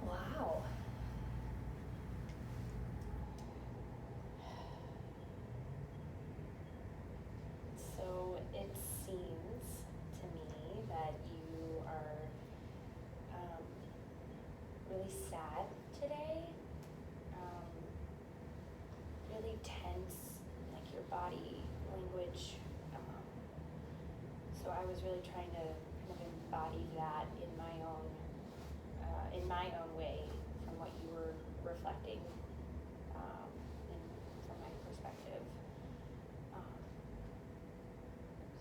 Wow. So it seems to me that you are really sad today, um, really tense, like your body language. So I was really trying to kind of embody that in my own way from what you were reflecting, and from my perspective.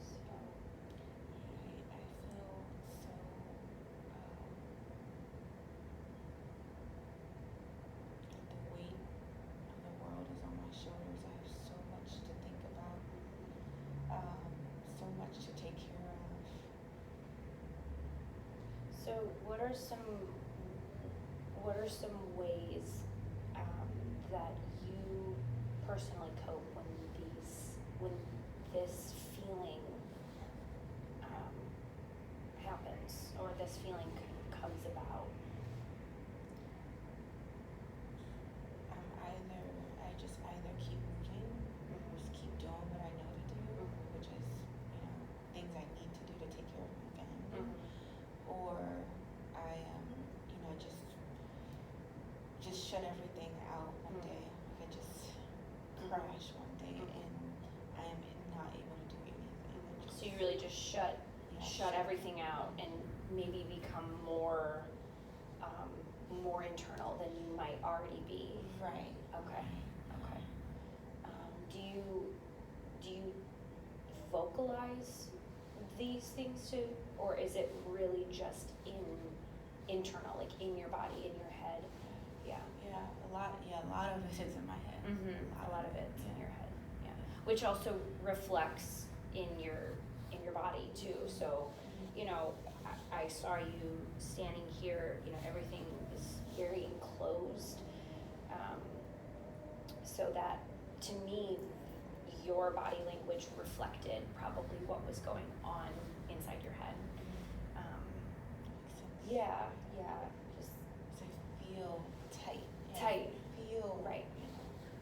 So. I feel so the weight of the world is on my shoulders. I have so much to think about, so much to take care of. So what are some ways that you personally cope when this feeling happens, or this feeling comes about? I just either keep moving, just keep doing what I know to do, which is, things I need to do to take care of my family, or I just shut everything out one day. I just crash one day, and I am not able to do anything. So you really just shut everything out and maybe become more internal than you might already be. Right. Okay. Do you vocalize these things or is it really just internal, like in your body, in your head? Yeah. Yeah, a lot of it is in my head. A lot of it's in your head. Yeah. Which also reflects in your body too. So, I saw you standing here, everything is very enclosed. So that, to me, your body language reflected probably what was going on inside your head. Yeah. Just I feel tight. Tight. I feel right.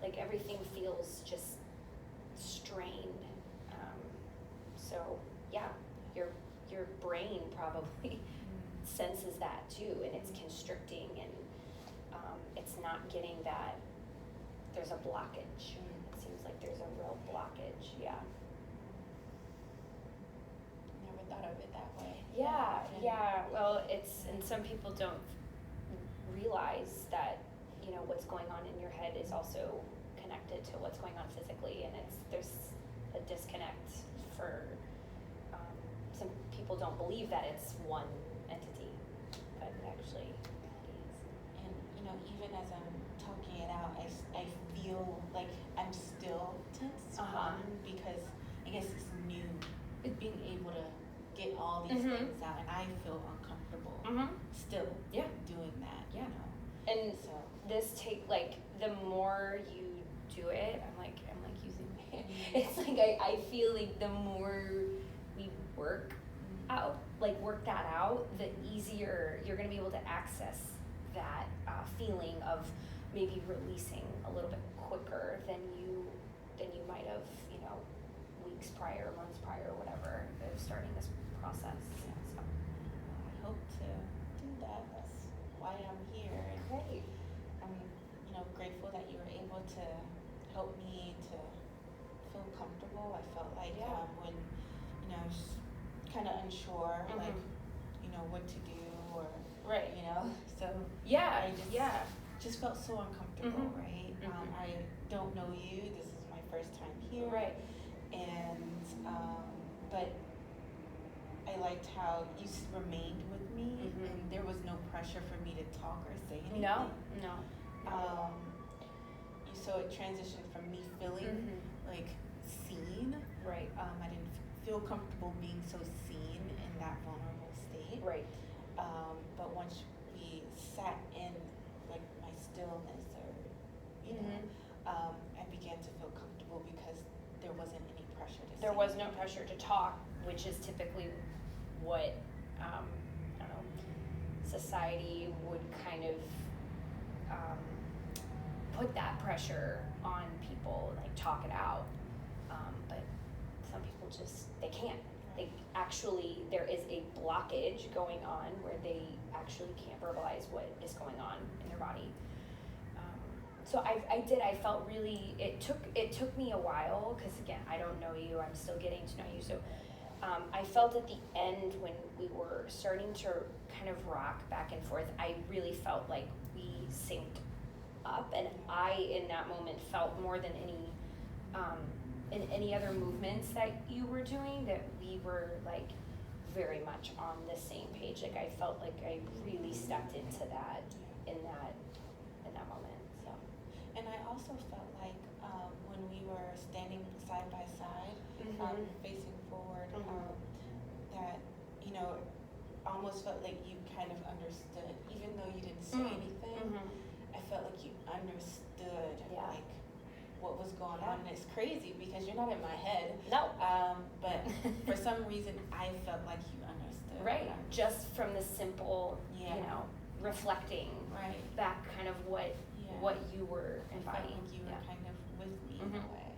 Like everything feels just strained. So yeah, your brain probably senses that too, and it's constricting, and it's not getting that. There's a blockage. It seems like there's a real blockage. Yeah. Never thought of it that way. Yeah. Well, and some people don't realize that, what's going on in your head is also connected to what's going on physically, and there's a disconnect for some people don't believe that it's one entity, but it actually is. And even as I'm talking it out, I feel like I'm still tense. Because I guess it's new, being able to get all these things out, and I feel uncomfortable still doing that. Yeah. And so the more you do it, I'm like using my hand. It's like I feel like the more we work that out, the easier you're going to be able to access that feeling of maybe releasing a little bit quicker than you might have, weeks prior, months prior, whatever, of starting this process. Yeah. So I hope to do that. That's why I'm here. Great. I'm grateful that you were able to help me to feel comfortable. I felt like when I was kind of unsure, like what to do, or so I just felt so uncomfortable, right? I don't know you. This is my first time here, right? And but I liked how you remained with me, and there was no pressure for me to talk or say anything. No. So it transitioned from me feeling like seen. Right. I didn't feel comfortable being so seen in that vulnerable state. Right. But once we sat in like my stillness, or I began to feel comfortable because there wasn't any pressure to. There was no pressure to talk, which is typically what society would kind of put that pressure on people, like talk it out. But some people just, they can't. They actually, there is a blockage going on where they actually can't verbalize what is going on in their body. So I felt really, it took me a while, because again, I don't know you, I'm still getting to know you, so I felt at the end when we were starting to kind of rock back and forth, I really felt like we synced up, and I, in that moment, felt more than in any other movements that you were doing, that we were like very much on the same page. Like I felt like I really stepped into that in that moment. So. And I also felt like when we were standing side by side, facing forward, that, you know, almost felt like you kind of understood, even though you didn't say anything. I felt like you understood, like what was going on. And it's crazy because you're not in my head. No. But for some reason, I felt like you understood. Right. Just from the simple, you know, reflecting back kind of what you were embodying. Like you were kind of with me in a way,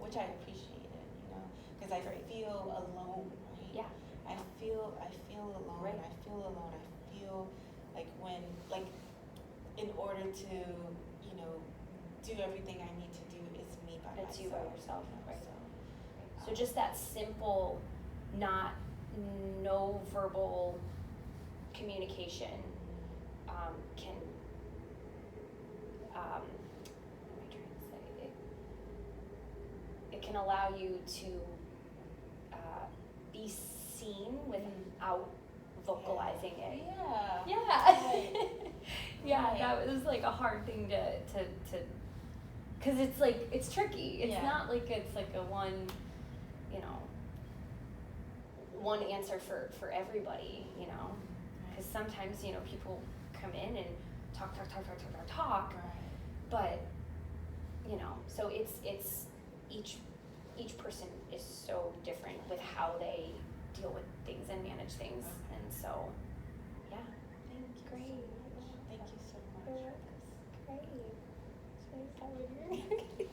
which I appreciated, you know, because I feel alone, right? Yeah. I feel alone. Right. I feel alone. I feel like when, like, in order to, you know, do everything I need to do, it's me by myself. It's you by yourself, right? So, so just that simple, no verbal communication can, what am I trying to say? It can allow you to be seen without vocalizing it. Yeah. Right. Yeah, Right. that was like a hard thing to because it's like, it's tricky. It's not like it's like a one answer for everybody, you know, because sometimes, you know, people come in and talk, but, you know, so it's each person is so different with how they deal with things and manage things, and so, yeah. Thank you Great. so much. Thank you so much. Great. Should I stop with you?